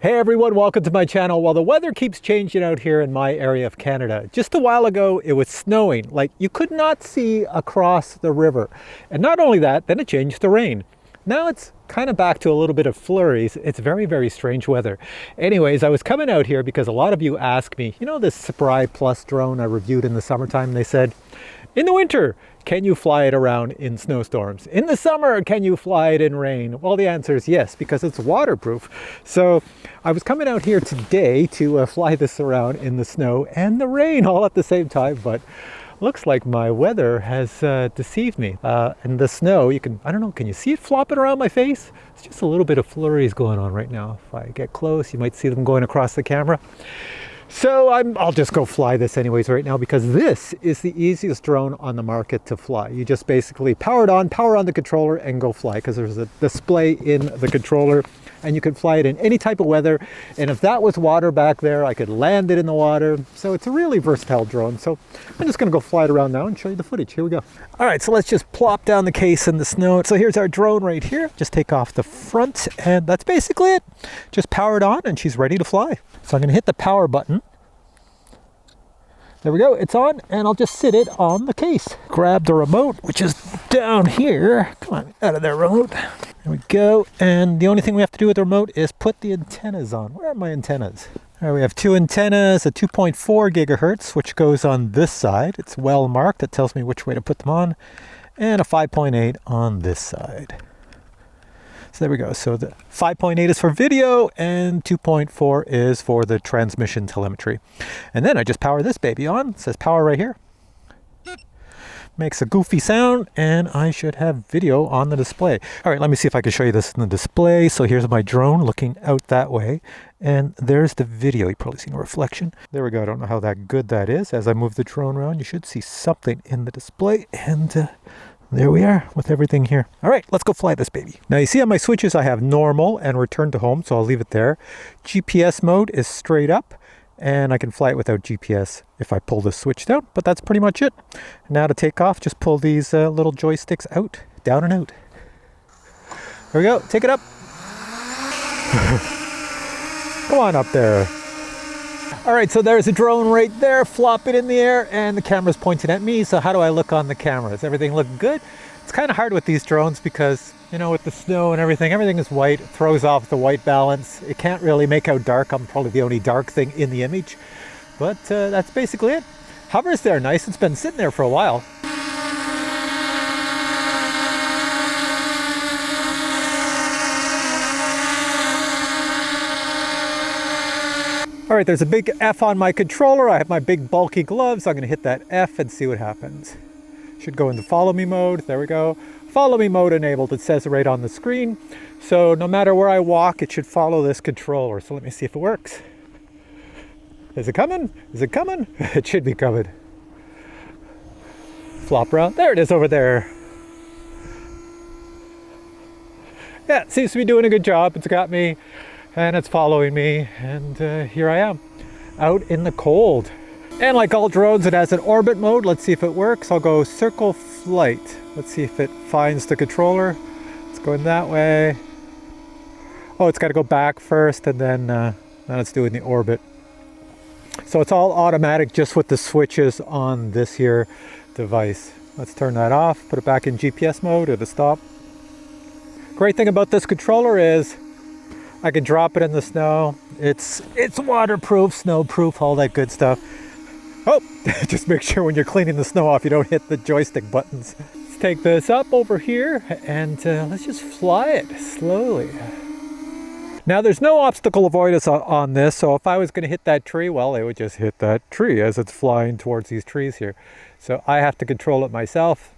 Hey everyone, welcome to my channel. Well, the weather keeps changing out here in my area of Canada. Just a while ago, it was snowing, like you could not see across the river. And not only that, then it changed to rain. Now it's kind of back to a little bit of flurries. It's very, very strange weather. Anyways, I was coming out here because a lot of you asked me, you know this Spry Plus drone I reviewed in the summertime? They said, in the winter, can you fly it around in snowstorms? In the summer, can you fly it in rain? Well, the answer is yes, because it's waterproof. So I was coming out here today to fly this around in the snow and the rain all at the same time, but looks like my weather has deceived me. And the snow, you can, I don't know, can you see it flopping around my face? It's just a little bit of flurries going on right now. If I get close, you might see them going across the camera. So I'll just go fly this anyways right now because this is the easiest drone on the market to fly. You just basically power on the controller and go fly because there's a display in the controller and you can fly it in any type of weather. And if that was water back there, I could land it in the water. So it's a really versatile drone. So I'm just gonna go fly it around now and show you the footage. Here we go. All right, so let's just plop down the case in the snow. So here's our drone right here. Just take off the front and that's basically it. Just power it on and she's ready to fly. So I'm gonna hit the power button. There we go, it's on, and I'll just sit it on the case. Grab the remote, which is down here. Come on, out of there, remote. There we go, and the only thing we have to do with the remote is put the antennas on. Where are my antennas? All right, we have two antennas, a 2.4 gigahertz, which goes on this side. It's well marked, it tells me which way to put them on, and a 5.8 on this side. So there we go. So the 5.8 is for video and 2.4 is for the transmission telemetry. And then I just power this baby on. It says power right here. Makes a goofy sound and I should have video on the display. All right, let me see if I can show you this in the display. So here's my drone looking out that way. And there's the video. You've probably seen a reflection. There we go. I don't know how that good that is. As I move the drone around, you should see something in the display. And there we are with everything here. All right, let's go fly this baby. Now you see on my switches, I have normal and return to home, so I'll leave it there. GPS mode is straight up and I can fly it without GPS if I pull the switch down, but that's pretty much it. Now to take off, just pull these little joysticks out, down and out. There we go, take it up. Come on up there. All right, so there's a drone right there, flop it in the air, and the camera's pointing at me. So how do I look on the camera? Does everything look good? It's kind of hard with these drones because, you know, with the snow and everything is white. It throws off the white balance. It can't really make out dark. I'm probably the only dark thing in the image. But that's basically it. Hovers there nice. It's been sitting there for a while. All right, there's a big F on my controller. I have my big bulky gloves. I'm gonna hit that F and see what happens. Should go into follow me mode. There we go. Follow me mode enabled. It says it right on the screen. So no matter where I walk, it should follow this controller. So let me see if it works. Is it coming? Is it coming? It should be coming. Flop around. There it is over there. Yeah, it seems to be doing a good job. It's got me. And it's following me, and here I am, out in the cold. And like all drones, it has an orbit mode. Let's see if it works. I'll go circle flight. Let's see if it finds the controller. It's going that way. Oh, it's got to go back first, and then it's doing the orbit. So it's all automatic just with the switches on this here device. Let's turn that off, put it back in GPS mode, it'll stop. Great thing about this controller is I can drop it in the snow. It's waterproof, snowproof, all that good stuff. Oh, just make sure when you're cleaning the snow off, you don't hit the joystick buttons. Let's take this up over here and let's just fly it slowly. Now there's no obstacle avoidance on this, so if I was gonna hit that tree, well, it would just hit that tree as it's flying towards these trees here. So I have to control it myself.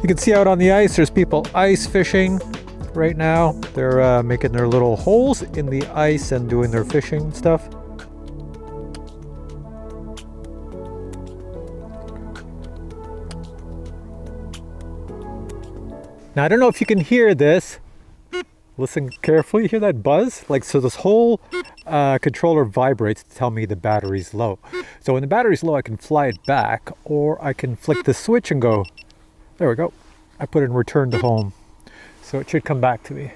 You can see out on the ice, there's people ice fishing right now. They're making their little holes in the ice and doing their fishing stuff. Now, I don't know if you can hear this. Listen carefully, you hear that buzz? Like, so this whole controller vibrates to tell me the battery's low. So when the battery's low, I can fly it back, or I can flick the switch and go, there we go. I put it in return to home. So it should come back to me.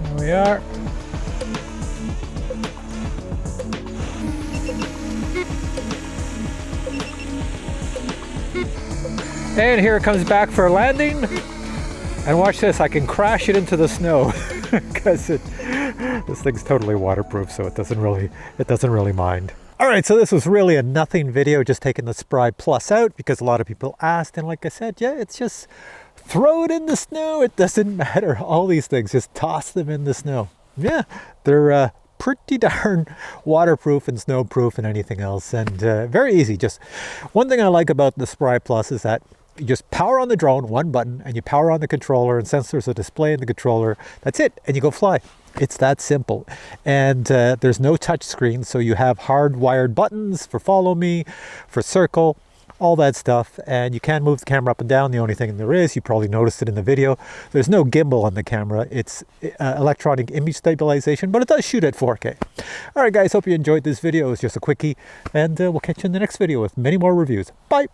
There we are. And here it comes back for a landing. And watch this, I can crash it into the snow because this thing's totally waterproof, so it doesn't really mind. All right, so this was really a nothing video, just taking the Spry Plus out because a lot of people asked, and like I said, yeah, it's just throw it in the snow. It doesn't matter. All these things, just toss them in the snow. Yeah, they're pretty darn waterproof and snowproof and anything else, and very easy. Just one thing I like about the Spry Plus is that you just power on the drone, one button, and you power on the controller, and since there's a display in the controller, that's it, and you go fly. It's that simple. And there's no touch screen, so you have hardwired buttons for follow me, for circle, all that stuff, and you can move the camera up and down. The only thing there is, you probably noticed it in the video, there's no gimbal on the camera. It's electronic image stabilization, but it does shoot at 4K. All right, guys, hope you enjoyed this video. It was just a quickie, and we'll catch you in the next video with many more reviews. Bye.